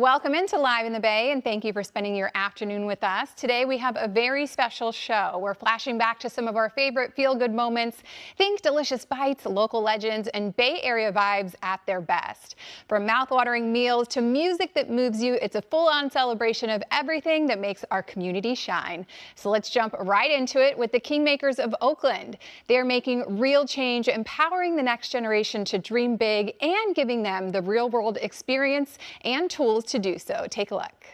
Welcome into Live in the Bay, and thank you for spending your afternoon with us. Today we have a very special show. We're flashing back to some of our favorite feel-good moments. Think delicious bites, local legends, and Bay Area vibes at their best. From mouth-watering meals to music that moves you, it's a full-on celebration of everything that makes our community shine. So let's jump right into it with the Kingmakers of Oakland. They're making real change, empowering the next generation to dream big and giving them the real-world experience and tools to do so. Take a look.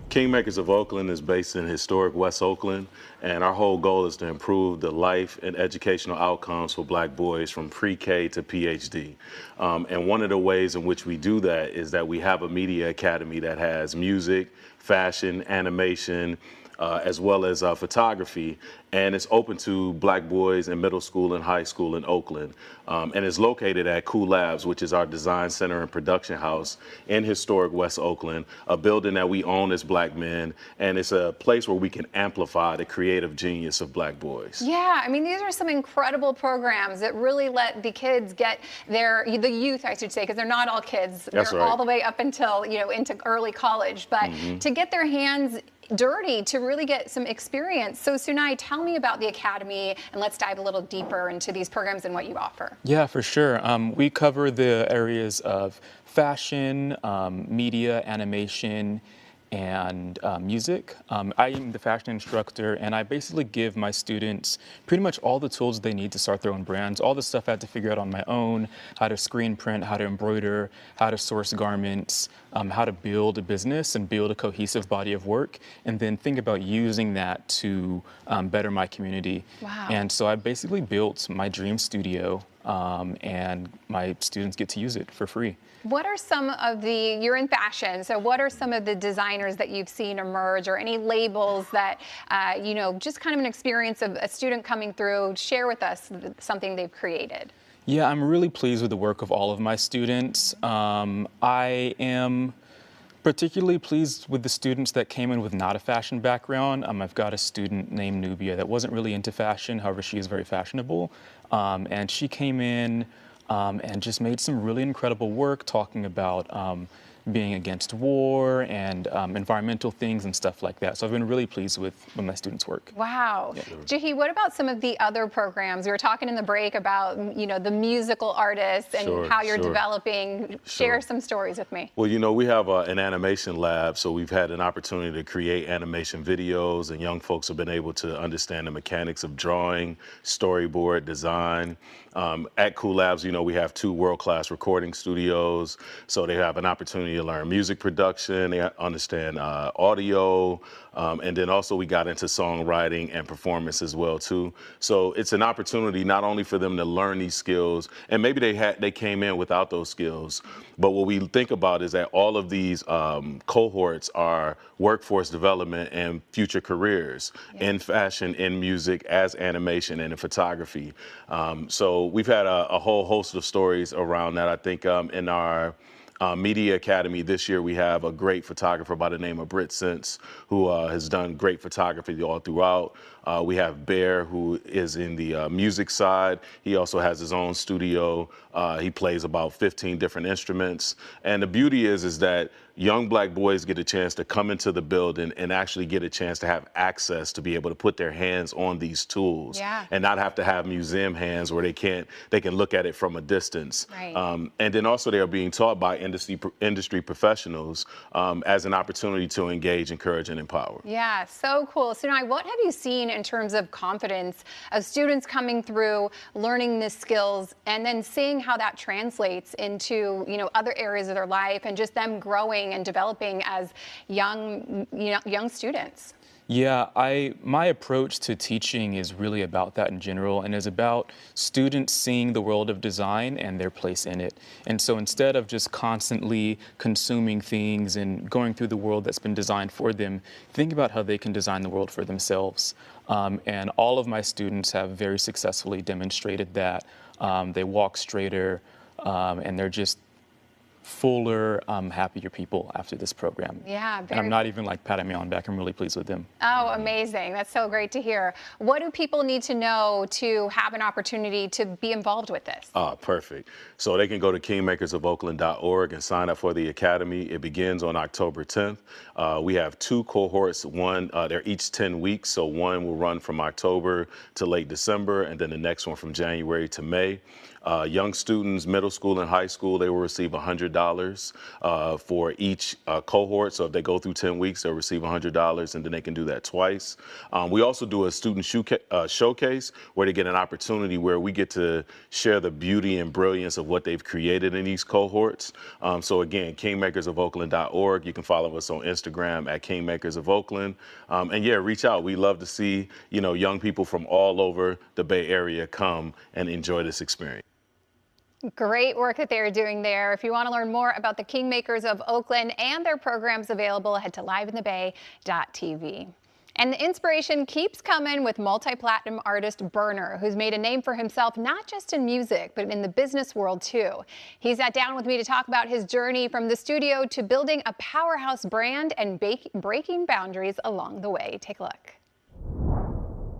Kingmakers of Oakland is based in historic West Oakland, and our whole goal is to improve the life and educational outcomes for Black boys from pre-K to PhD. And one of the ways in which we do that is that we have a media academy that has music, fashion, animation, as well as photography, and it's open to Black boys in middle school and high school in Oakland. And it's located at KRON4 Labs, which is our design center and production house in historic West Oakland, a building that we own as Black men, and it's a place where we can amplify the creative genius of Black boys. Yeah, I mean, these are some incredible programs that really let the kids get the youth, I should say, because they're not all kids. That's they're right. all the way up until, into early college, but to get their hands dirty, to really get some experience. So Sunai, tell me about the Academy, and let's dive a little deeper into these programs and what you offer. Yeah, for sure. We cover the areas of fashion, media, animation, and music. I am the fashion instructor, and I basically give my students pretty much all the tools they need to start their own brands, all the stuff I had to figure out on my own, how to screen print, how to embroider, how to source garments, how to build a business and build a cohesive body of work, and then think about using that to better my community. Wow. And so I basically built my dream studio, and my students get to use it for free. What are some of you're in fashion, so what are some of the designers that you've seen emerge, or any labels that, just kind of an experience of a student coming through? Share with us something they've created. Yeah, I'm really pleased with the work of all of my students. I am particularly pleased with the students that came in with not a fashion background. I've got a student named Nubia that wasn't really into fashion, however, she is very fashionable. And she came in and just made some really incredible work talking about being against war and environmental things and stuff like that. So I've been really pleased with my students' work. Wow. Yeah. Jahi, what about some of the other programs? We were talking in the break about, the musical artists and how you're developing. Share some stories with me. Well, we have an animation lab, so we've had an opportunity to create animation videos, and young folks have been able to understand the mechanics of drawing, storyboard, design. At KRON4 Labs, we have 2 world-class recording studios, so they have an opportunity to learn music production, they understand audio, and then also we got into songwriting and performance as well too. So it's an opportunity not only for them to learn these skills, and maybe they came in without those skills, but what we think about is that all of these cohorts are workforce development and future careers in fashion, in music, as animation, and in photography. So we've had a whole host of stories around that. I think in our Media Academy this year, we have a great photographer by the name of Britt Sense, who has done great photography all throughout. We have Bear, who is in the music side. He also has his own studio. He plays about 15 different instruments. And the beauty is that young Black boys get a chance to come into the building and actually get a chance to have access to be able to put their hands on these tools and not have to have museum hands where they can look at it from a distance. Right. And then also they are being taught by industry professionals as an opportunity to engage, encourage, and empower. Yeah, so cool. So now, what have you seen in terms of confidence of students coming through, learning the skills, and then seeing how that translates into, other areas of their life, and just them growing and developing as young students? Yeah, my approach to teaching is really about that in general, and is about students seeing the world of design and their place in it. And so instead of just constantly consuming things and going through the world that's been designed for them, think about how they can design the world for themselves. And all of my students have very successfully demonstrated that. They walk straighter, and they're just fuller, happier people after this program. Yeah, and I'm not even like patting me on the back. I'm really pleased with them. Oh, amazing. That's so great to hear. What do people need to know to have an opportunity to be involved with this? Perfect. So they can go to kingmakersofOakland.org and sign up for the Academy. It begins on October 10th. We have 2 cohorts. One, they're each 10 weeks. So one will run from October to late December, and then the next one from January to May. Young students, middle school and high school, they will receive $100 for each cohort. So if they go through 10 weeks, they'll receive $100, and then they can do that twice. We also do a student showcase where they get an opportunity where we get to share the beauty and brilliance of what they've created in these cohorts. So again, kingmakersofOakland.org. You can follow us on Instagram at kingmakersofoakland. And yeah, reach out. We love to see, young people from all over the Bay Area come and enjoy this experience. Great work that they're doing there. If you want to learn more about the Kingmakers of Oakland and their programs available, head to liveinthebay.tv. And the inspiration keeps coming with multi-platinum artist Burner, who's made a name for himself not just in music, but in the business world too. He sat down with me to talk about his journey from the studio to building a powerhouse brand and breaking boundaries along the way. Take a look.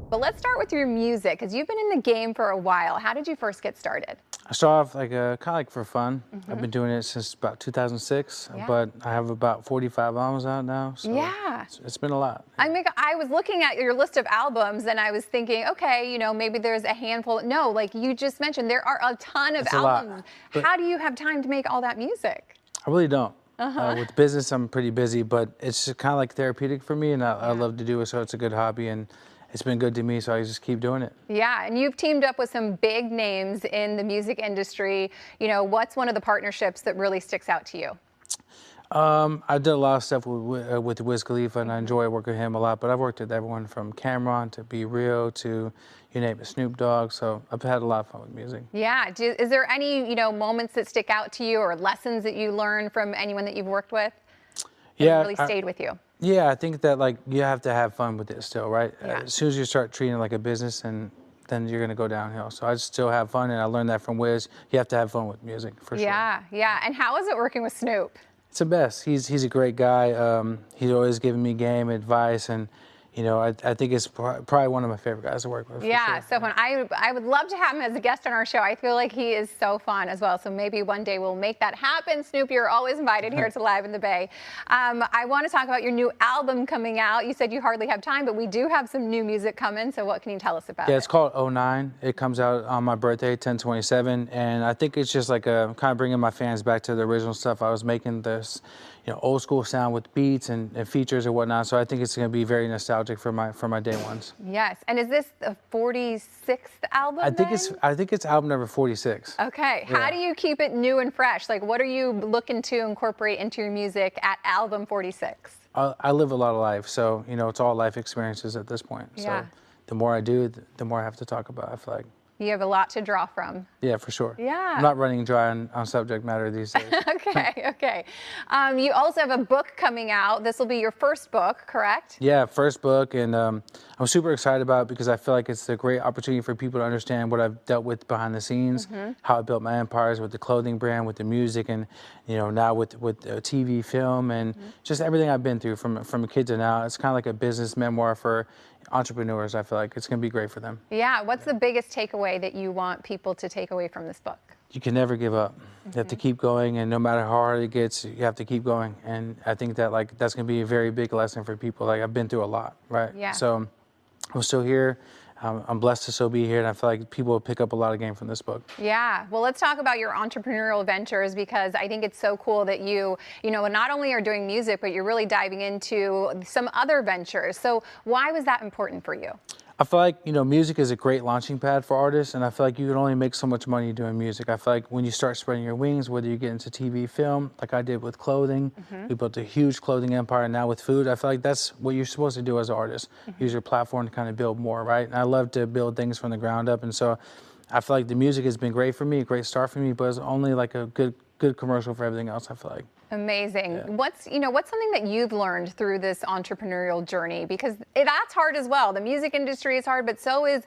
But let's start with your music, because you've been in the game for a while. How did you first get started? I started off kind of like for fun. I've been doing it since about 2006, but I have about 45 albums out now. So yeah. It's been a lot. I was looking at your list of albums and I was thinking, okay, maybe there's a handful. No, like you just mentioned, there are a ton of albums. How do you have time to make all that music? I really don't. With business, I'm pretty busy, but it's kind of like therapeutic for me, and I love to do it, so it's a good hobby, and it's been good to me, so I just keep doing it. Yeah, and you've teamed up with some big names in the music industry. What's one of the partnerships that really sticks out to you? I did a lot of stuff with Wiz Khalifa, and I enjoy working with him a lot, but I've worked with everyone from KRON4 to Be Real to, you name it, Snoop Dogg, so I've had a lot of fun with music. Yeah, is there any, moments that stick out to you or lessons that you learned from anyone that you've worked with that really stayed with you? Yeah, I think that you have to have fun with it still, right? Yeah. As soon as you start treating it like a business, and then you're gonna go downhill. So I still have fun, and I learned that from Wiz. You have to have fun with music, for sure. Yeah. And how is it working with Snoop? It's the best. He's a great guy. He's always giving me game advice, and I think it's probably one of my favorite guys to work with. Yeah, for sure. so fun. I would love to have him as a guest on our show. I feel like he is so fun as well. So maybe one day we'll make that happen. Snoop, you're always invited here to Live in the Bay. I want to talk about your new album coming out. You said you hardly have time, but we do have some new music coming. So what can you tell us about it? Yeah, it's called 09. It comes out on my birthday, 10/27, and I think it's just like kind of bringing my fans back to the original stuff. I was making this, old school sound with beats and features and whatnot. So I think it's going to be very nostalgic for my day ones. Yes, and is this the 46th album? I think it's album number 46. Okay, Yeah. How do you keep it new and fresh? Like, what are you looking to incorporate into your music at album 46? I live a lot of life, so it's all life experiences at this point. Yeah. So the more I do, the more I have to talk about. I feel like. You have a lot to draw from. Yeah, for sure. Yeah. I'm not running dry on subject matter these days. Okay. You also have a book coming out. This will be your first book, correct? Yeah, first book, and I'm super excited about it because I feel like it's a great opportunity for people to understand what I've dealt with behind the scenes, how I built my empires with the clothing brand, with the music, and now with TV, film, and just everything I've been through from a kid to now. It's kind of like a business memoir for entrepreneurs. I feel like it's going to be great for them. Yeah. What's the biggest takeaway that you want people to take away from this book? You can never give up. You have to keep going, and no matter how hard it gets, you have to keep going. And I think that that's going to be a very big lesson for people. I've been through a lot, right? Yeah. So I'm still here. I'm blessed to still be here, and I feel like people will pick up a lot of game from this book. Yeah, well, let's talk about your entrepreneurial ventures, because I think it's so cool that you not only are doing music, but you're really diving into some other ventures. So why was that important for you? I feel like, music is a great launching pad for artists, and I feel like you can only make so much money doing music. I feel like when you start spreading your wings, whether you get into TV, film, like I did with clothing, we built a huge clothing empire, and now with food, I feel like that's what you're supposed to do as an artist. Use your platform to kind of build more, right? And I love to build things from the ground up, and so I feel like the music has been great for me, a great start for me, but it's only like a good commercial for everything else, I feel like. Amazing. Yeah. What's something that you've learned through this entrepreneurial journey? Because that's hard as well. The music industry is hard, but so is,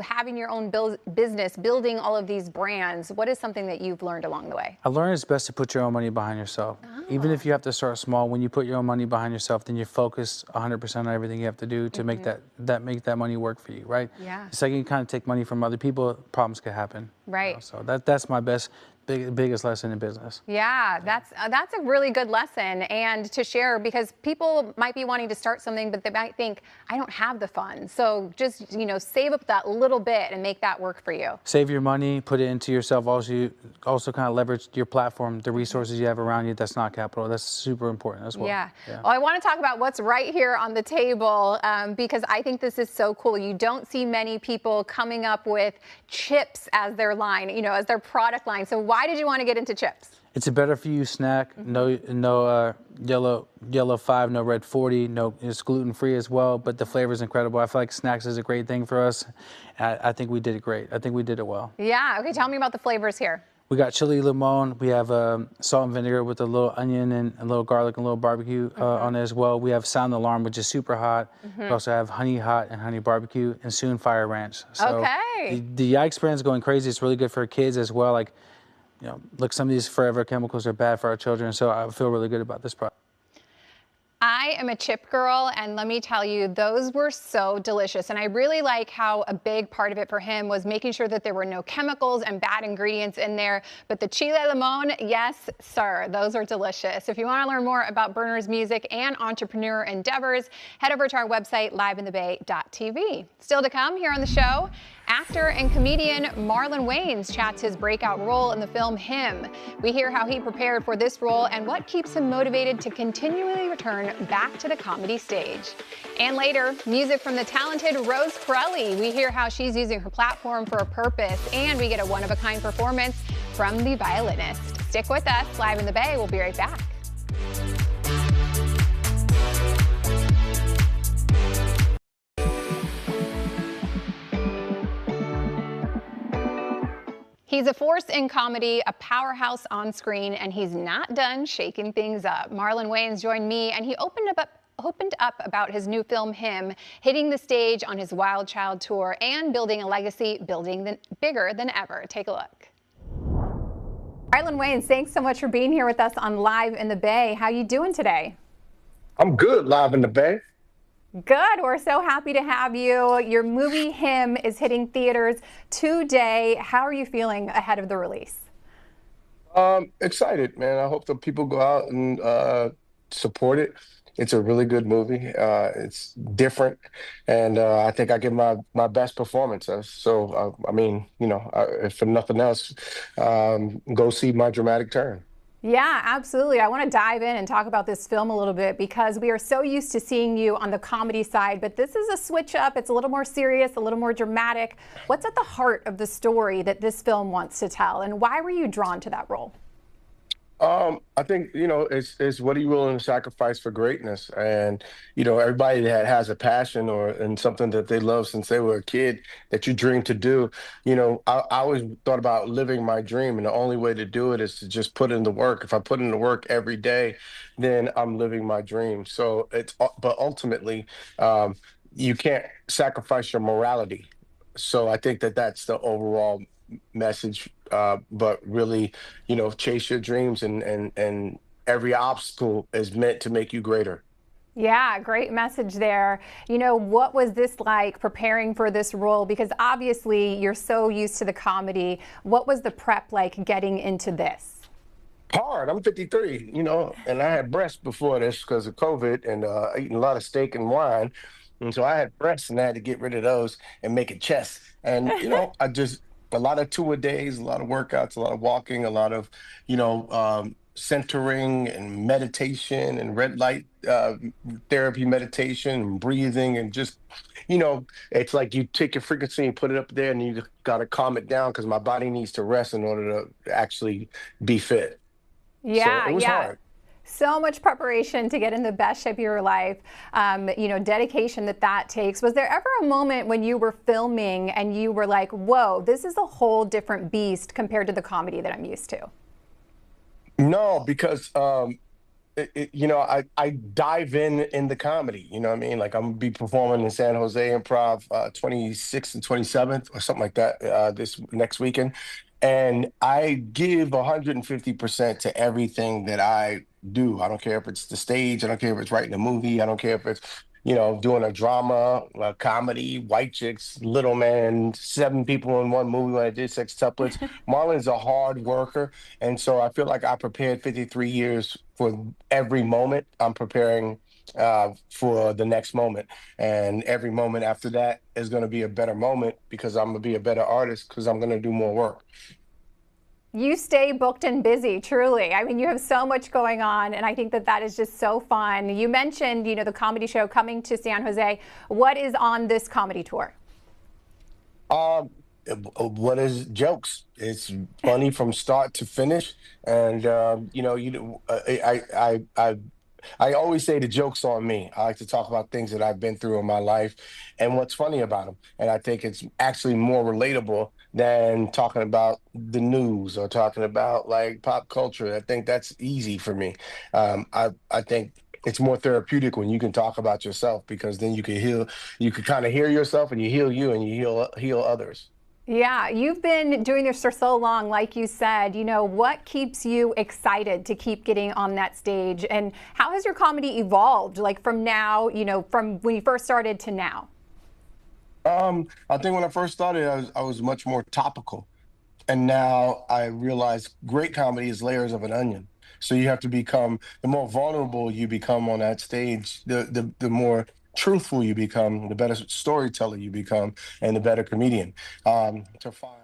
having your own business, building all of these brands. What is something that you've learned along the way? I learned it's best to put your own money behind yourself. Even if you have to start small, when you put your own money behind yourself, then you focus 100% on everything you have to do to make that money work for you, right? Yeah. The second you kind of take money from other people, problems could happen. Right. So that's my biggest lesson in business. Yeah, that's a really good lesson and to share, because people might be wanting to start something, but they might think, I don't have the funds. So just, save up that little bit and make that work for you. Save your money, put it into yourself. Also kind of leverage your platform, the resources you have around you. That's not capital. That's super important as well. Yeah. Well, I want to talk about what's right here on the table because I think this is so cool. You don't see many people coming up with chips as their line, as their product line. So why did you want to get into chips? It's a better for you snack. No yellow 5, no red 40. No, it's gluten free as well. But the flavor is incredible. I feel like snacks is a great thing for us. I think we did it great. I think we did it well. Yeah. Okay. Tell me about the flavors here. We got chili limon. We have salt and vinegar with a little onion and a little garlic and a little barbecue on it as well. We have sound alarm, which is super hot. We also have honey hot and honey barbecue, and soon fire ranch. So the Yikes brand's going crazy. It's really good for kids as well. Like, look, some of these forever chemicals are bad for our children. So I feel really good about this product. I am a chip girl, and let me tell you, those were so delicious. And I really like how a big part of it for him was making sure that there were no chemicals and bad ingredients in there. But the chile limon, yes, sir, those are delicious. If you want to learn more about Berner's music and entrepreneur endeavors, head over to our website, liveinthebay.tv. Still to come here on the show, actor and comedian Marlon Wayans chats his breakout role in the film Him. We hear how he prepared for this role and what keeps him motivated to continually return back to the comedy stage. And later, music from the talented Rose Corelli. We hear how she's using her platform for a purpose, and we get a one-of-a-kind performance from the violinist. Stick with us, Live in the Bay. We'll be right back. He's a force in comedy, a powerhouse on screen, and he's not done shaking things up. Marlon Wayans joined me, and he opened up about his new film, Him, hitting the stage on his Wild Child tour and building a legacy, bigger than ever. Take a look. Marlon Wayans, thanks so much for being here with us on Live in the Bay. How you doing today? I'm good, Live in the Bay. Good. We're so happy to have you. Your movie Him is hitting theaters today. How are you feeling ahead of the release? Excited, man. I hope that people go out and support it. It's a really good movie. It's different, and I think I give my best performance. So, I mean, if for nothing else, go see my dramatic turn. Yeah, absolutely. I want to dive in and talk about this film a little bit because we are so used to seeing you on the comedy side, but this is a switch up. It's a little more serious, a little more dramatic. What's at the heart of the story that this film wants to tell, and why were you drawn to that role? I think, it's what are you willing to sacrifice for greatness? And, everybody that has a passion and something that they love since they were a kid that you dream to do, I always thought about living my dream. And the only way to do it is to just put in the work. If I put in the work every day, then I'm living my dream. So but ultimately, you can't sacrifice your morality. So I think that's the overall message, but really, chase your dreams, and every obstacle is meant to make you greater. Yeah, great message there. What was this like preparing for this role? Because obviously you're so used to the comedy. What was the prep like getting into this? Hard. I'm 53, and I had breasts before this because of COVID and eating a lot of steak and wine. And so I had breasts and I had to get rid of those and make a chest. And, a lot of two-a-days, a lot of workouts, a lot of walking, a lot of, centering and meditation and red light therapy meditation and breathing and just, it's like you take your frequency and put it up there and you got to calm it down because my body needs to rest in order to actually be fit. Yeah, so it was hard. So much preparation to get in the best shape of your life, dedication that takes. Was there ever a moment when you were filming and you were like, whoa, this is a whole different beast compared to the comedy that I'm used to? No, because I dive in the comedy. You know what I mean? Like I'm gonna be performing in San Jose Improv 26th and 27th or something like that this next weekend, and I give 150% to everything that I do. I don't care if it's the stage. I don't care if it's writing a movie. I don't care if it's doing a drama, a comedy, White Chicks, Little Man, 7 people in one movie when I did Sextuplets. Marlon's a hard worker. And so I feel like I prepared 53 years for every moment. I'm preparing for the next moment. And every moment after that is going to be a better moment because I'm going to be a better artist because I'm going to do more work. You stay booked and busy, truly. I mean, you have so much going on, and I think that that is just so fun. You mentioned, the comedy show coming to San Jose. What is on this comedy tour? What is jokes? It's funny from start to finish, and I always say the joke's on me. I like to talk about things that I've been through in my life and what's funny about them. And I think it's actually more relatable than talking about the news or talking about like pop culture. I think that's easy for me. I think it's more therapeutic when you can talk about yourself because then you can heal. You can kind of hear yourself and you heal you and you heal others. Yeah, you've been doing this for so long, like you said. What keeps you excited to keep getting on that stage? And how has your comedy evolved, like from now, from when you first started to now? I think when I first started, I was much more topical. And now I realize great comedy is layers of an onion. So you have to become, the more vulnerable you become on that stage, the more truthful you become, the better storyteller you become, and the better comedian. To find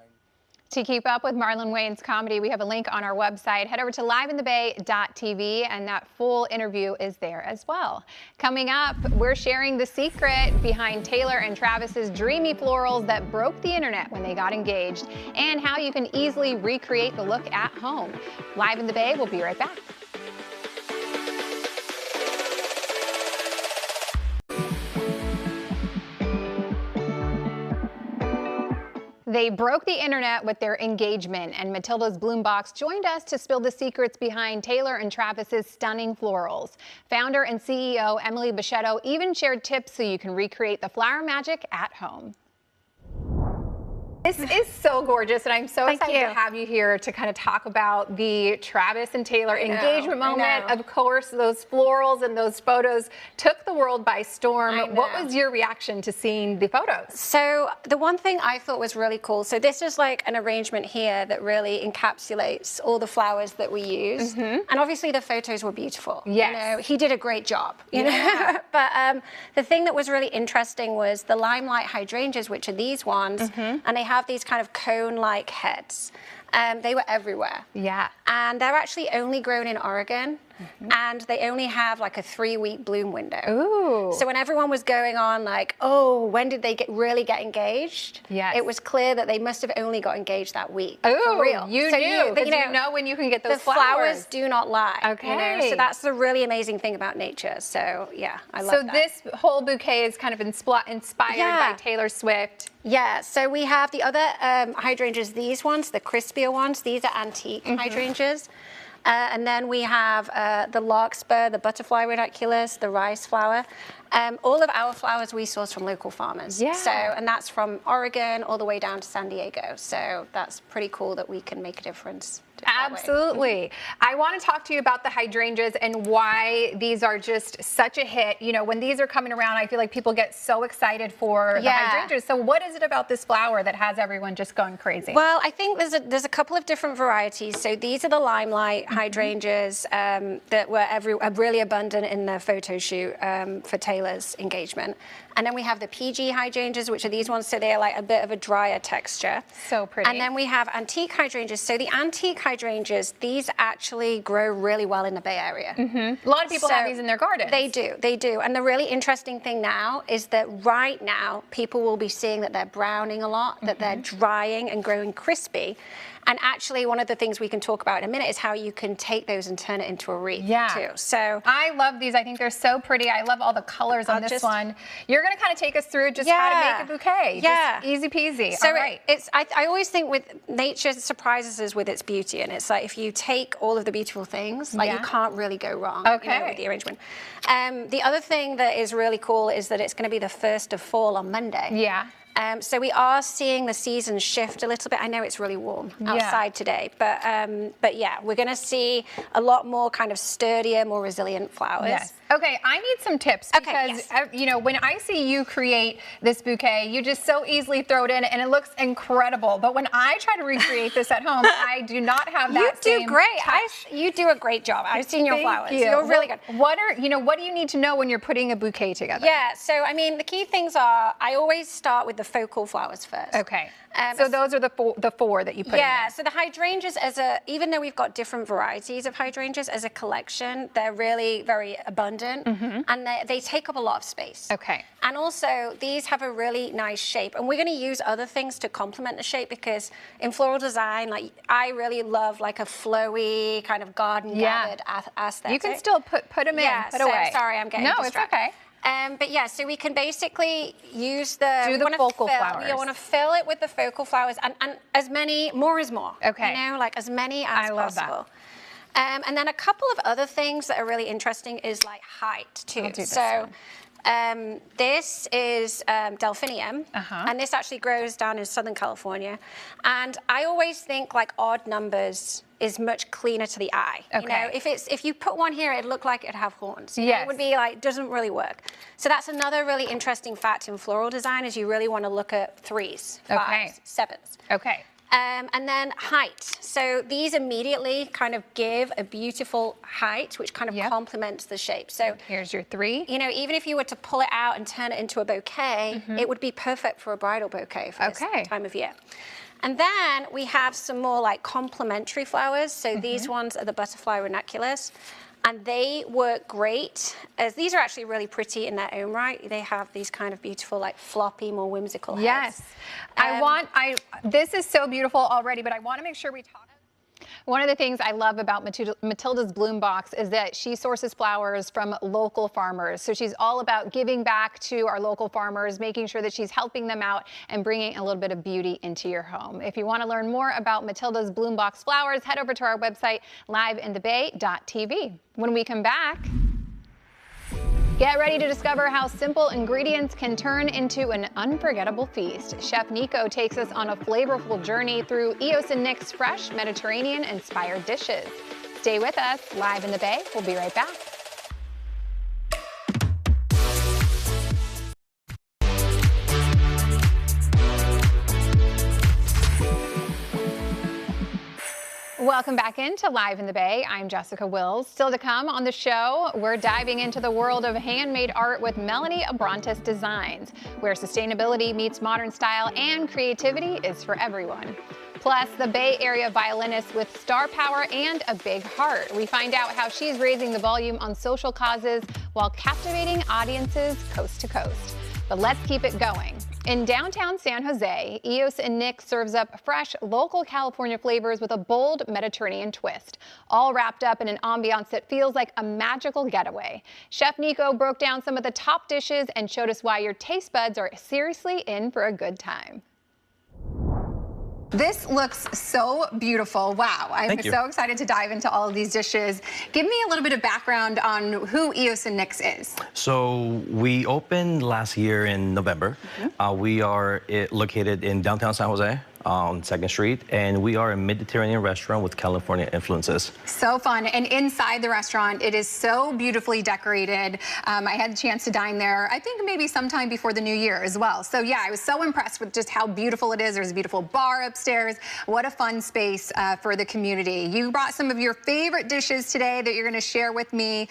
To keep up with Marlon Wayne's comedy, we have a link on our website. Head over to liveinthebay.tv, and that full interview is there as well. Coming up, we're sharing the secret behind Taylor and Travis's dreamy florals that broke the internet when they got engaged, and how you can easily recreate the look at home. Live in the Bay, we'll be right back. They broke the internet with their engagement, and Matilda's Bloombox joined us to spill the secrets behind Taylor and Travis's stunning florals. Founder and CEO Emily Bichetto even shared tips so you can recreate the flower magic at home. This is so gorgeous, and I'm so excited to have you here to kind of talk about the Travis and Taylor engagement moment. Of course, those florals and those photos took the world by storm. What was your reaction to seeing the photos? So the one thing I thought was really cool, so this is like an arrangement here that really encapsulates all the flowers that we use. And obviously the photos were beautiful. Yes. He did a great job, you know. But the thing that was really interesting was the limelight hydrangeas, which are these ones, and they have these kind of cone-like heads. They were everywhere. Yeah. And they're actually only grown in Oregon. And they only have like a 3-week bloom window. Ooh. So when everyone was going on like, oh, when did they really get engaged? Yes. It was clear that they must have only got engaged that week. Oh, for real. You knew, because you know when you can get those the flowers do not lie. Okay. So that's the really amazing thing about nature. So yeah, I love that. So this whole bouquet is kind of inspired by Taylor Swift. Yeah, so we have the other hydrangeas, these ones, the crispier ones. These are antique hydrangeas. And then we have the larkspur, the butterfly ranunculus, the rice flower. All of our flowers we source from local farmers. Yeah. So, and that's from Oregon all the way down to San Diego. So that's pretty cool that we can make a difference. Absolutely. I want to talk to you about the hydrangeas and why these are just such a hit. When these are coming around, I feel like people get so excited for the hydrangeas. So what is it about this flower that has everyone just going crazy? Well, I think there's a couple of different varieties. So these are the limelight hydrangeas that were really abundant in the photo shoot for Taylor's engagement. And then we have the PG hydrangeas, which are these ones, so they're like a bit of a drier texture. So pretty. And then we have antique hydrangeas. So the antique hydrangeas, these actually grow really well in the Bay Area. A lot of people have these in their gardens. They do. And the really interesting thing now is that right now, people will be seeing that they're browning a lot, that they're drying and growing crispy. And actually, one of the things we can talk about in a minute is how you can take those and turn it into a wreath too. So I love these. I think they're so pretty. I love all the colors on this one. You're going to kind of take us through just how to make a bouquet. Just easy peasy. So all right. I always think with nature surprises us with its beauty, and it's like if you take all of the beautiful things, like you can't really go wrong with the arrangement. The other thing that is really cool is that it's going to be the first of fall on Monday. Yeah. So we are seeing the seasons shift a little bit. I know it's really warm outside today, but yeah, we're going to see a lot more kind of sturdier, more resilient flowers. Yes. Okay, I need some tips because, you know, when I see you create this bouquet, you just so easily throw it in and it looks incredible. But when I try to recreate this at home, I do not have that You same do great. touch. You do a great job. I've seen your flowers. Thank you. You're really good. What do you need to know when you're putting a bouquet together? Yeah, so I mean, the key things are, I always start with the focal flowers first. Okay. So those are the four that you put in there. So the hydrangeas, even though we've got different varieties of hydrangeas as a collection, they're really very abundant and they take up a lot of space. Okay. And also these have a really nice shape, and we're going to use other things to complement the shape, because in floral design, like I really love like a flowy kind of garden gathered aesthetic. You can still put them in, put away. Sorry, I'm getting distracted. It's okay. But yeah, so we can basically use the focal flowers. You want to fill it with the focal flowers, and as many, more is more. Okay. You know, like as many as love possible. And then a couple of other things that are really interesting is like height too. I'll do this one. This is delphinium, and this actually grows down in Southern California. And I always think like odd numbers is much cleaner to the eye. Okay. You know, if you put one here, it'd look like it'd have horns. It would be like, doesn't really work. So that's another really interesting fact in floral design, is you really want to look at 3s, 5s, 7s. Okay. And then height. So these immediately kind of give a beautiful height, which kind of complements the shape. So here's your 3. You know, even if you were to pull it out and turn it into a bouquet, it would be perfect for a bridal bouquet for this time of year. And then we have some more like complementary flowers. So these ones are the butterfly ranunculus. And they work great, as these are actually really pretty in their own right. They have these kind of beautiful, like floppy, more whimsical heads. Yes. This is so beautiful already, but I want to make sure we talk. One of the things I love about Matilda's Bloom Box is that she sources flowers from local farmers. So she's all about giving back to our local farmers, making sure that she's helping them out and bringing a little bit of beauty into your home. If you want to learn more about Matilda's Bloom Box flowers, head over to our website, liveinthebay.tv. When we come back, get ready to discover how simple ingredients can turn into an unforgettable feast. Chef Nico takes us on a flavorful journey through Eos and Nick's fresh Mediterranean-inspired dishes. Stay with us, Live in the Bay. We'll be right back. Welcome back into Live in the Bay. I'm Jessica Wills. Still to come on the show, we're diving into the world of handmade art with Melanie Abrantes Designs, where sustainability meets modern style and creativity is for everyone. Plus, the Bay Area violinist with star power and a big heart. We find out how she's raising the volume on social causes while captivating audiences coast to coast. But let's keep it going. In downtown San Jose, Eos and Nick serves up fresh, local California flavors with a bold Mediterranean twist, all wrapped up in an ambiance that feels like a magical getaway. Chef Nico broke down some of the top dishes and showed us why your taste buds are seriously in for a good time. This looks so beautiful. Wow. I'm so excited to dive into all of these dishes. Give me a little bit of background on who Eos and Nick's is. So we opened last year in November. We are located in downtown San Jose on 2nd Street, and we are a Mediterranean restaurant with California influences. So fun. And inside the restaurant, it is so beautifully decorated. I had the chance to dine there, I think maybe sometime before the new year as well. So yeah, I was so impressed with just how beautiful it is. There's a beautiful bar upstairs. What a fun space for the community. You brought some of your favorite dishes today that you're going to share with me.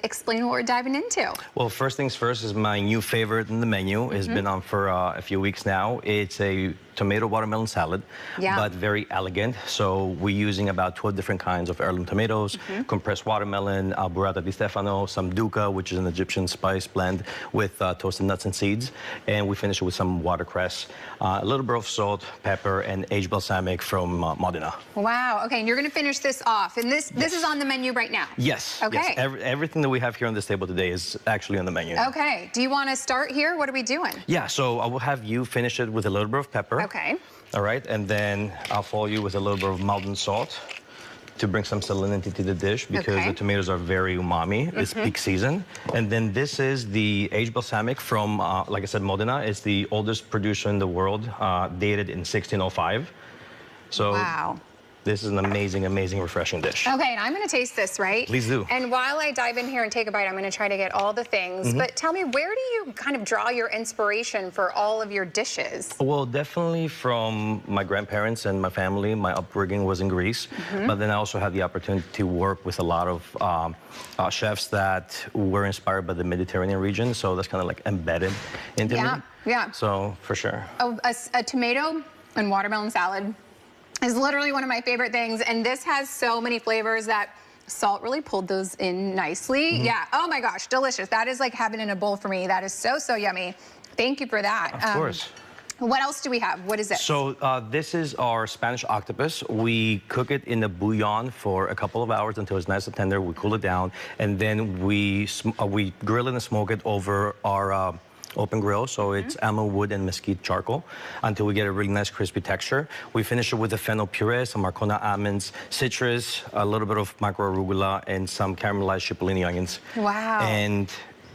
Explain what we're diving into. Well, first things first is my new favorite in the menu. It's been on for a few weeks now. It's a tomato watermelon watermelon salad, but very elegant. So we're using about 12 different kinds of heirloom tomatoes, compressed watermelon, burrata di Stefano, some duca, which is an Egyptian spice blend with toasted nuts and seeds. And we finish it with some watercress, a little bit of salt, pepper, and aged balsamic from Modena. Wow. Okay, and you're going to finish this off. And this is on the menu right now? Yes. Okay. Yes. Everything that we have here on this table today is actually on the menu. Okay. Do you want to start here? What are we doing? Yeah, so I will have you finish it with a little bit of pepper. Okay. All right, and then I'll follow you with a little bit of Maldon salt to bring some salinity to the dish because the tomatoes are very umami. It's peak season. And then this is the aged balsamic from, like I said, Modena. It's the oldest producer in the world, dated in 1605. So wow. This is an amazing, amazing, refreshing dish. Okay, and I'm going to taste this, right? Please do. And while I dive in here and take a bite, I'm going to try to get all the things. But tell me, where do you kind of draw your inspiration for all of your dishes? Well, definitely from my grandparents and my family. My upbringing was in Greece. But then I also had the opportunity to work with a lot of chefs that were inspired by the Mediterranean region. So that's kind of like embedded into me. Yeah. So, for sure. A tomato and watermelon salad is literally one of my favorite things, and this has so many flavors that salt really pulled those in nicely. Yeah, oh my gosh, delicious. That is like heaven in a bowl for me. That is so, so yummy. Thank you for that. Of course. What else do we have? What is this? So this is our Spanish octopus. We cook it in a bouillon for a couple of hours until it's nice and tender. We cool it down, and then we grill it and smoke it over our open grill, so it's almond wood and mesquite charcoal until we get a really nice crispy texture. We finish it with a fennel puree, some Marcona almonds, citrus, a little bit of micro arugula, and some caramelized cipollini onions. Wow. And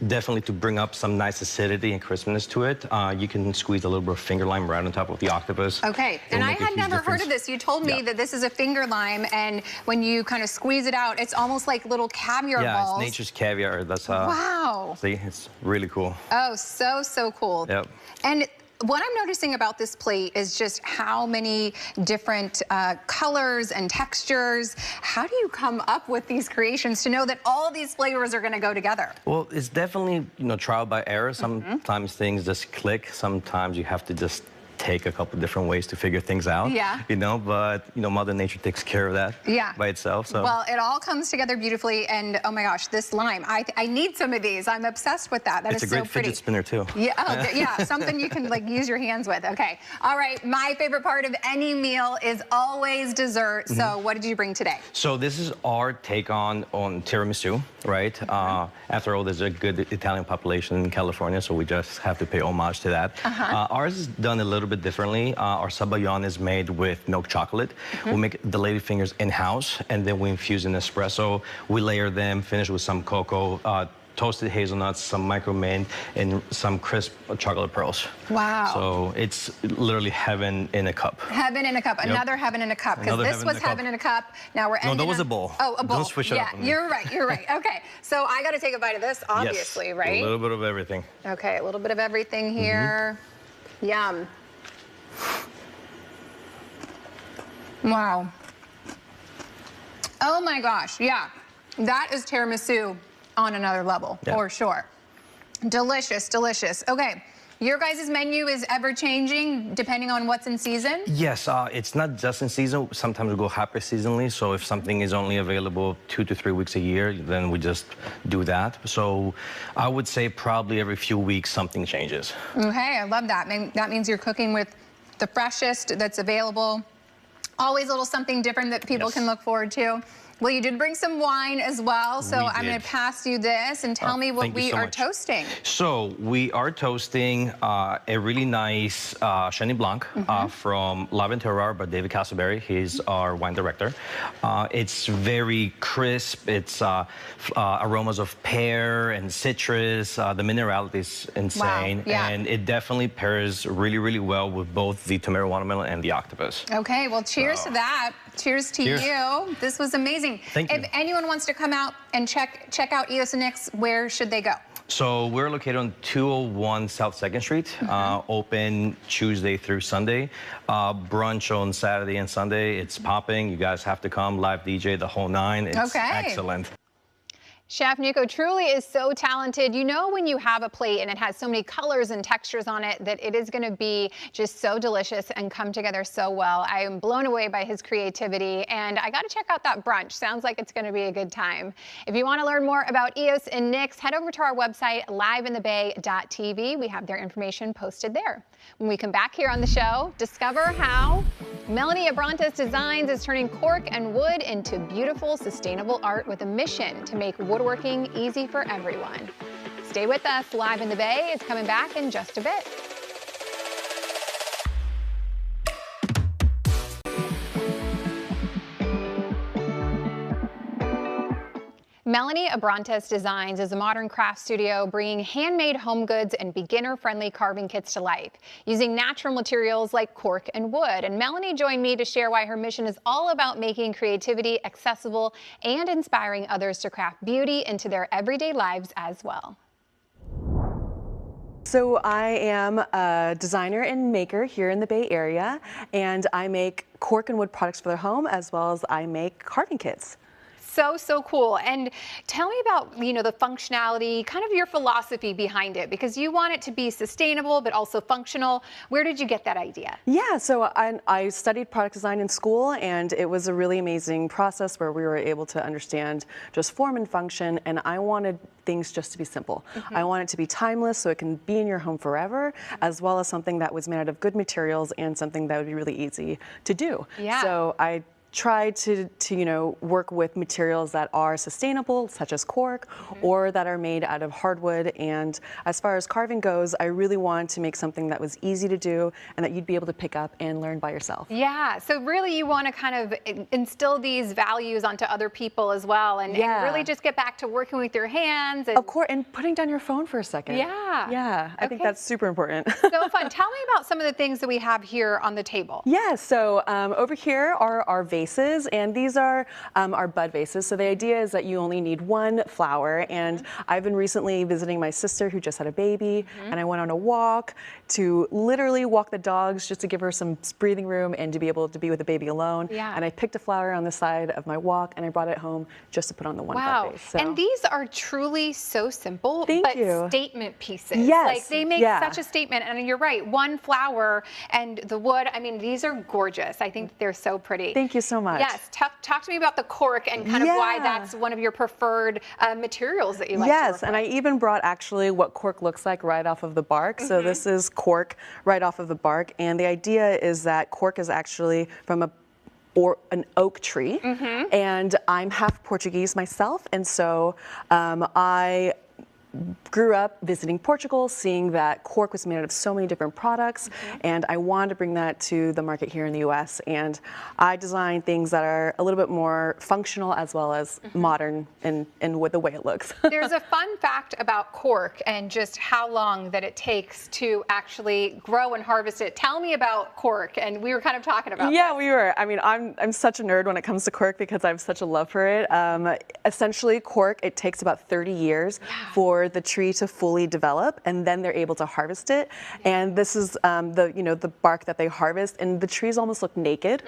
definitely to bring up some nice acidity and crispness to it, you can squeeze a little bit of finger lime right on top of the octopus. Okay, and I had never heard of this. You told me that this is a finger lime, and when you kind of squeeze it out, it's almost like little caviar balls. Yeah, it's nature's caviar. That's wow. See, it's really cool. Oh, so, so cool. Yep. And what I'm noticing about this plate is just how many different colors and textures. How do you come up with these creations to know that all these flavors are going to go together? Well, it's definitely, trial by error. Sometimes things just click. Sometimes you have to just take a couple different ways to figure things out. Yeah. But Mother Nature takes care of that by itself. So. Well, it all comes together beautifully, and oh my gosh, this lime, I need some of these. I'm obsessed with that. That is so pretty. It's a great fidget spinner too. Yeah, yeah, something you can like use your hands with. Okay, all right. My favorite part of any meal is always dessert. So what did you bring today? So this is our take on tiramisu, right? After all, there's a good Italian population in California, so we just have to pay homage to that. Ours is done a little bit differently. Our sabayon is made with milk chocolate. We make the lady fingers in-house, and then we infuse in espresso. We layer them, finish with some cocoa, toasted hazelnuts, some micro mint, and some crisp chocolate pearls. Wow. So it's literally heaven in a cup. Heaven in a cup. Yep. Another heaven in a cup. Because this was heaven in a cup. Now we're ending. No, that was a bowl. Oh, a bowl. Don't switch it up. Yeah, you're right. You're right. Okay. So I got to take a bite of this, obviously, yes, right? A little bit of everything. Okay, a little bit of everything here. Yum. Wow. Oh my gosh, yeah. That is tiramisu on another level, for sure. Delicious, delicious. Okay, your guys' menu is ever-changing depending on what's in season? Yes, it's not just in season. Sometimes we go hyper-seasonally, so if something is only available 2 to 3 weeks a year, then we just do that. So I would say probably every few weeks something changes. Okay, I love that. That means you're cooking with the freshest that's available. Always a little something different that people can look forward to. Well, you did bring some wine as well, so I'm going to pass you this and tell me what we are toasting. So we are toasting a really nice Chenin Blanc from La Ventura by David Castleberry. He's our wine director. It's very crisp. It's aromas of pear and citrus. The minerality is insane. Wow. Yeah. And it definitely pairs really, really well with both the tomato watermelon and the octopus. Okay, well, cheers to that. Cheers to you. This was amazing. Thank you. If anyone wants to come out and check out Eos and Nick's, where should they go? So we're located on 201 South 2nd Street, open Tuesday through Sunday. Brunch on Saturday and Sunday. It's popping. You guys have to come. Live DJ, the whole nine. It's excellent. Chef Nico truly is so talented. You know when you have a plate and it has so many colors and textures on it that it is going to be just so delicious and come together so well. I am blown away by his creativity, and I got to check out that brunch. Sounds like it's going to be a good time. If you want to learn more about Eos and Nick's, head over to our website, liveinthebay.tv. We have their information posted there. When we come back here on the show, discover how Melanie Abrantes Designs is turning cork and wood into beautiful, sustainable art with a mission to make woodworking easy for everyone. Stay with us. Live in the Bay is coming back in just a bit. Melanie Abrantes Designs is a modern craft studio bringing handmade home goods and beginner-friendly carving kits to life, using natural materials like cork and wood. And Melanie joined me to share why her mission is all about making creativity accessible and inspiring others to craft beauty into their everyday lives as well. So I am a designer and maker here in the Bay Area, and I make cork and wood products for their home, as well as I make carving kits. So cool. And tell me about, the functionality, kind of your philosophy behind it, because you want it to be sustainable but also functional. Where did you get that idea? Yeah, so I studied product design in school, and it was a really amazing process where we were able to understand just form and function, and I wanted things just to be simple. I want it to be timeless so it can be in your home forever, as well as something that was made out of good materials and something that would be really easy to do. Yeah. So I try to work with materials that are sustainable, such as cork, or that are made out of hardwood. And as far as carving goes, I really wanted to make something that was easy to do and that you'd be able to pick up and learn by yourself. Yeah, so really you want to kind of instill these values onto other people as well, and really just get back to working with your hands. And of course, and putting down your phone for a second. Yeah, I think that's super important. So fun. Tell me about some of the things that we have here on the table. Yeah, so over here are our vases, and these are our bud vases. So the idea is that you only need one flower, and I've been recently visiting my sister who just had a baby, and I went on a walk to literally walk the dogs just to give her some breathing room and to be able to be with the baby alone. And I picked a flower on the side of my walk, and I brought it home just to put on the one bud vase. So. And these are truly so simple, Thank you. Statement pieces. Yes. Like they make such a statement, and you're right, one flower and the wood, I mean, these are gorgeous. I think they're so pretty. Thank you so much. Yes, talk to me about the cork and kind of why that's one of your preferred materials that you like to work with. And I even brought actually what cork looks like right off of the bark. So this is cork right off of the bark, and the idea is that cork is actually from an oak tree, and I'm half Portuguese myself, and so I grew up visiting Portugal, seeing that cork was made out of so many different products, and I wanted to bring that to the market here in the US. And I design things that are a little bit more functional as well as modern in with the way it looks. There's a fun fact about cork and just how long that it takes to actually grow and harvest it. Tell me about cork, and we were kind of talking about that. We were. I mean, I'm such a nerd when it comes to cork because I have such a love for it. Essentially, cork, it takes about 30 years for the tree to fully develop, and then they're able to harvest it. And this is the bark that they harvest, and the trees almost look naked.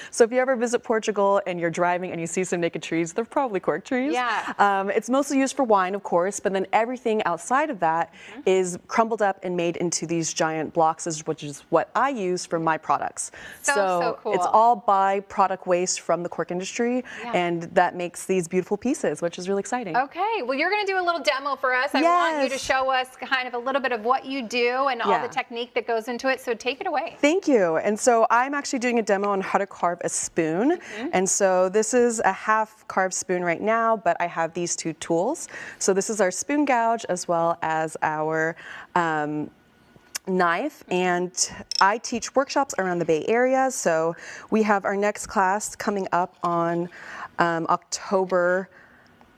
So if you ever visit Portugal and you're driving and you see some naked trees, they're probably cork trees. It's mostly used for wine, of course, but then everything outside of that is crumbled up and made into these giant blocks, which is what I use for my products. So cool. It's all by product waste from the cork industry, and that makes these beautiful pieces, which is really exciting. Okay, well, you're going to do a little demo for us. I want you to show us kind of a little bit of what you do and all the technique that goes into it, so take it away. Thank you. And so I'm actually doing a demo on how to carve a spoon. And so this is a half carved spoon right now, but I have these two tools. So this is our spoon gouge as well as our knife, and I teach workshops around the Bay Area. So we have our next class coming up on October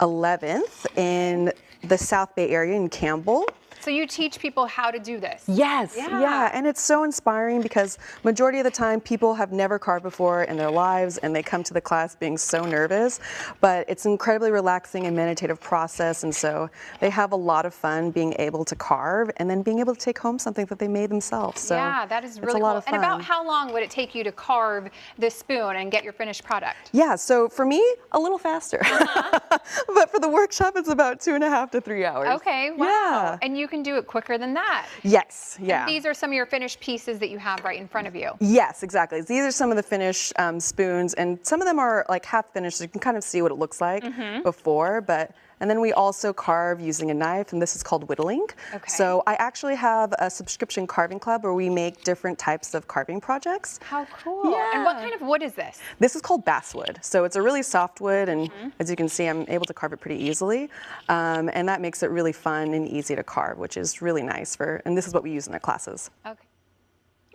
11th in the South Bay area in Campbell. So you teach people how to do this? Yes, yeah, and it's so inspiring because majority of the time people have never carved before in their lives and they come to the class being so nervous, but it's an incredibly relaxing and meditative process, and so they have a lot of fun being able to carve and then being able to take home something that they made themselves. So yeah, that is really it's a cool. lot of fun. And about how long would it take you to carve this spoon and get your finished product? Yeah, so for me, a little faster. But for the workshop, it's about 2.5 to 3 hours. Okay, wow. Yeah. And you can do it quicker than that. Yes, yeah. And these are some of your finished pieces that you have right in front of you. Yes, exactly. These are some of the finished spoons, and some of them are like half finished, so you can kind of see what it looks like before, and then we also carve using a knife, and this is called whittling. Okay. So I actually have a subscription carving club where we make different types of carving projects. How cool. Yeah. And what kind of wood is this? This is called basswood. So it's a really soft wood, and as you can see, I'm able to carve it pretty easily. And that makes it really fun and easy to carve, which is really nice and this is what we use in our classes. Okay.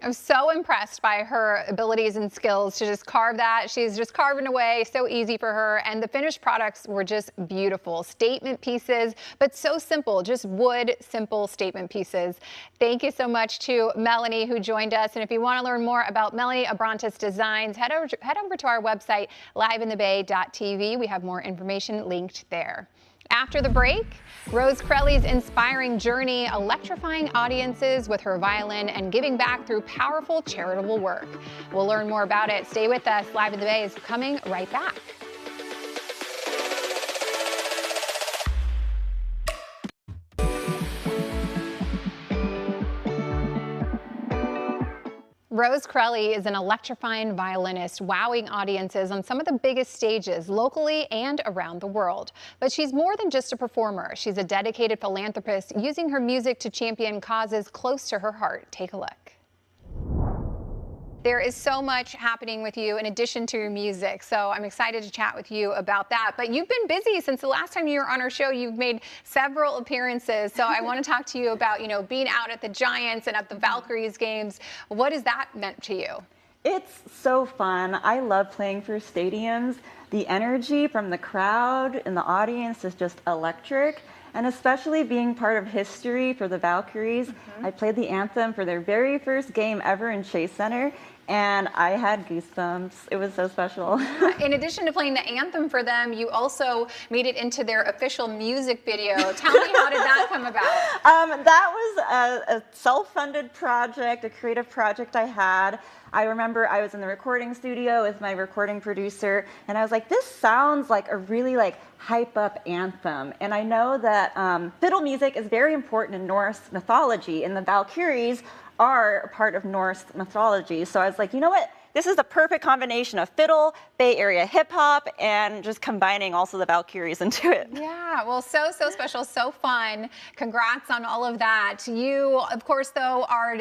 I'm so impressed by her abilities and skills to just carve that. She's just carving away, so easy for her. And the finished products were just beautiful. Statement pieces, but so simple, just wood, simple statement pieces. Thank you so much to Melanie who joined us. And if you want to learn more about Melanie Abrantes Designs, head over to our website, liveinthebay.tv. We have more information linked there. After the break, Rose Crelly's inspiring journey, electrifying audiences with her violin and giving back through powerful charitable work. We'll learn more about it. Stay with us. Live in the Bay is coming right back. Rose Crelly is an electrifying violinist, wowing audiences on some of the biggest stages locally and around the world. But she's more than just a performer. She's a dedicated philanthropist using her music to champion causes close to her heart. Take a look. There is so much happening with you in addition to your music, so I'm excited to chat with you about that. But you've been busy since the last time you were on our show. You've made several appearances, so I want to talk to you about, being out at the Giants and at the Valkyries games. What has that meant to you? It's so fun. I love playing for stadiums. The energy from the crowd and the audience is just electric. And especially being part of history for the Valkyries. I played the anthem for their very first game ever in Chase Center, and I had goosebumps. It was so special. In addition to playing the anthem for them, you also made it into their official music video. Tell me, how did that come about? That was a self-funded project, a creative project I had. I remember I was in the recording studio with my recording producer, and I was like, this sounds like a really hype up anthem. And I know that fiddle music is very important in Norse mythology, and the Valkyries are a part of Norse mythology. So I was like, you know what? This is the perfect combination of fiddle, Bay Area hip hop, and just combining also the Valkyries into it. Yeah, well, so special, so fun. Congrats on all of that. You, of course, though, are,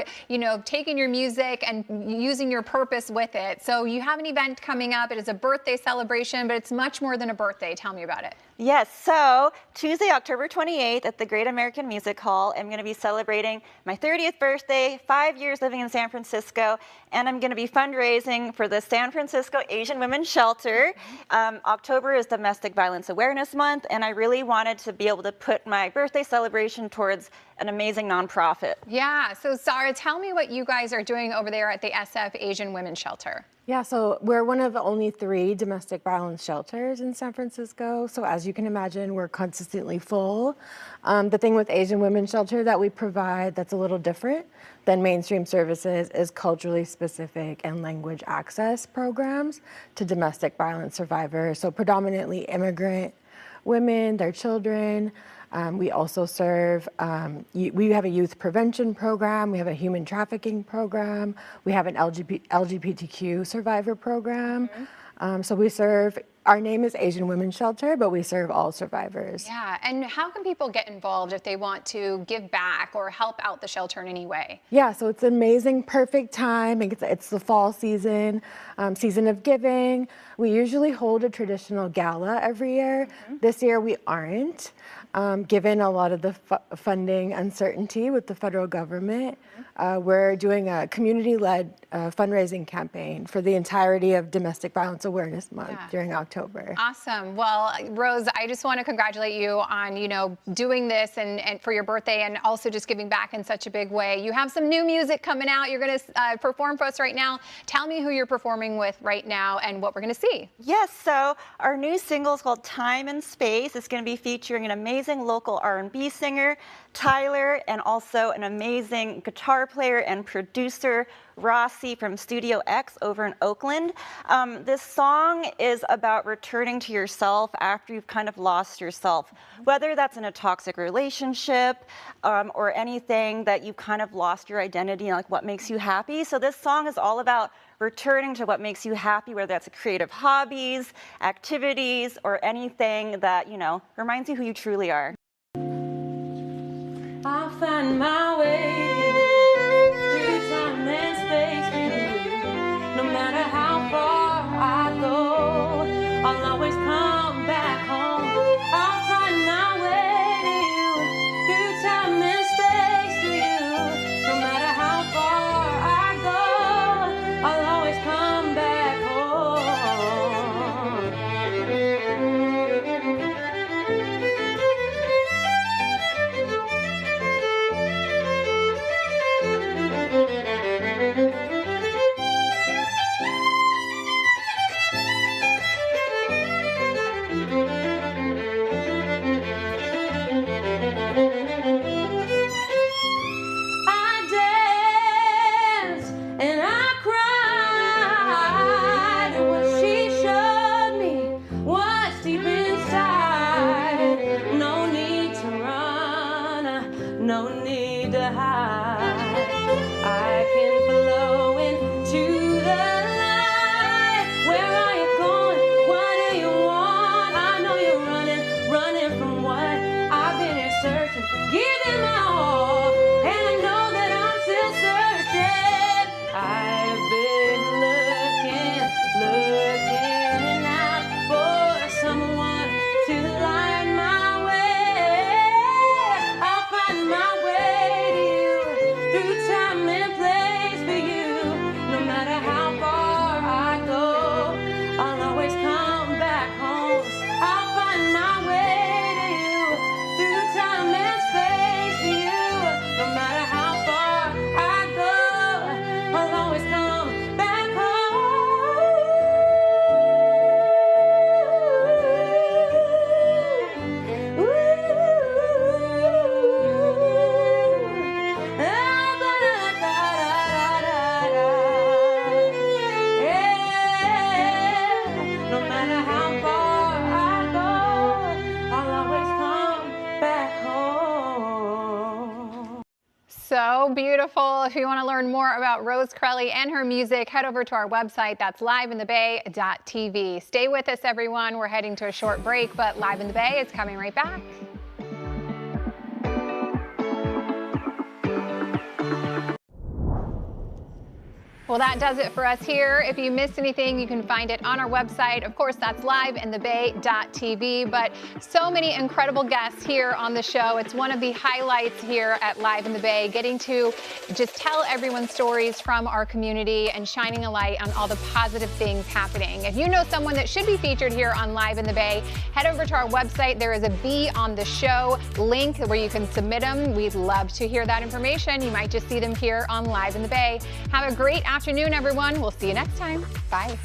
taking your music and using your purpose with it. So you have an event coming up. It is a birthday celebration, but it's much more than a birthday. Tell me about it. Yes, so Tuesday, October 28th at the Great American Music Hall, I'm going to be celebrating my 30th birthday, 5 years living in San Francisco, and I'm going to be fundraising for the San Francisco Asian Women's Shelter. October is Domestic Violence Awareness Month, and I really wanted to be able to put my birthday celebration towards an amazing nonprofit. Yeah, so Sarah, tell me what you guys are doing over there at the SF Asian Women's Shelter. Yeah, so we're one of only 3 domestic violence shelters in San Francisco. So as you can imagine, we're consistently full. The thing with Asian Women's Shelter that we provide that's a little different than mainstream services is culturally specific and language access programs to domestic violence survivors. So predominantly immigrant women, their children. We also serve, we have a youth prevention program, we have a human trafficking program, we have an LGBTQ survivor program. So we serve, our name is Asian Women's Shelter, but we serve all survivors. Yeah, and how can people get involved if they want to give back or help out the shelter in any way? Yeah, so it's an amazing, perfect time. It's the fall season, season of giving. We usually hold a traditional gala every year. This year we aren't. Given a lot of the funding uncertainty with the federal government, we're doing a community-led fundraising campaign for the entirety of Domestic Violence Awareness Month during October. Awesome. Well, Rose, I just want to congratulate you on, doing this and for your birthday, and also just giving back in such a big way. You have some new music coming out. You're going to perform for us right now. Tell me who you're performing with right now and what we're going to see. Yes, so our new single is called Time and Space. It's going to be featuring an amazing local R&B singer, Tyler, and also an amazing guitar player and producer, Rossi from Studio X over in Oakland. This song is about returning to yourself after you've kind of lost yourself, whether that's in a toxic relationship or anything that you've kind of lost your identity and like what makes you happy. So this song is all about returning to what makes you happy, whether that's creative hobbies, activities, or anything that, reminds you who you truly are. I'll find my way through time and space for you. No matter how far I go, I'll always come back home. I'll find my way to you through time and space for you. No matter how far I go, I'll always come back home. No need to hide. I can flow into the light. Where are you going? What do you want? I know you're running from what I've been here searching. Giving my all, and I know that I'm still searching. I've been looking out for someone to light my way. My way to you through time and place for you. No matter how far I go, I'll always come back home. I'll find my way to you through time and space for you. No matter how far I go, I'll always come back So beautiful. If you want to learn more about Rose Crelly and her music, head over to our website. That's liveinthebay.tv. Stay with us, everyone. We're heading to a short break, but Live in the Bay is coming right back. Well, that does it for us here. If you missed anything, you can find it on our website. Of course, that's liveinthebay.tv. But so many incredible guests here on the show. It's one of the highlights here at Live in the Bay, getting to just tell everyone's stories from our community and shining a light on all the positive things happening. If you know someone that should be featured here on Live in the Bay, head over to our website. There is a Be on the Show link where you can submit them. We'd love to hear that information. You might just see them here on Live in the Bay. Have a great afternoon, everyone. We'll see you next time. Bye.